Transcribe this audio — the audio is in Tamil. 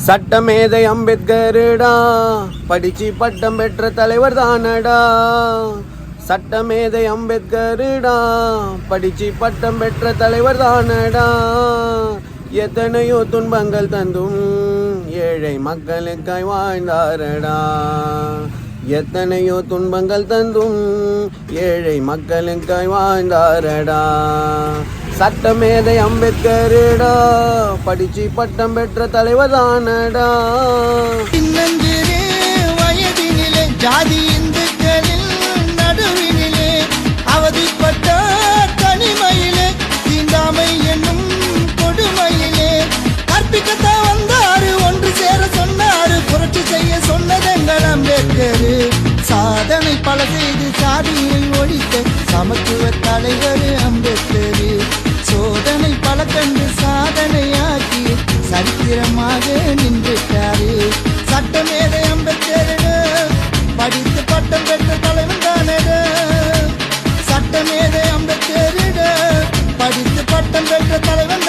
சட்டமேதை அம்பேத்கருடா, படிச்சு பட்டம் பெற்ற தலைவர் தானடா. சட்டமேதை அம்பேத்கருடா, படிச்சு பட்டம் பெற்ற தலைவர் தானடா. எத்தனையோ துன்பங்கள் தந்தும் ஏழை மக்களுக்காய் வாழ்ந்தாரடா. எத்தனையோ துன்பங்கள் தந்தும் ஏழை மக்களுக்காய் வாழ்ந்தாரடா. சட்டமேதை அம்பேத்கருடா, படிச்சு பட்டம் பெற்ற தலைவர் தானடா. சின்னஞ்சிறு வயதினிலே ஜாதி இந்துக்களில் நடுவினிலே அவதிப்பட்ட தனிமையிலே தீண்டாமை என்னும் கொடுமையிலே கற்பிக்கத்தான் வந்தாரு, ஒன்று சேர சொன்னாரு, புரட்சி செய்ய சொன்னதெங்கள் அம்பேத்கரு. சாதனை பல செய்து சாதியை ஒழித்த சமத்துவ தலைவர் அம்பேத்கரு. சோதனை பல கண்டு சாதனையாக்கி சரித்திரமாக நின்றுட்டாரு. சட்டமேதை அம்பேத்கரு, படித்து பட்டம் பெற்ற தலைவன் தானட. சட்டமேதை அம்பேத்கரு, படித்து பட்டம் பெற்ற தலைவன்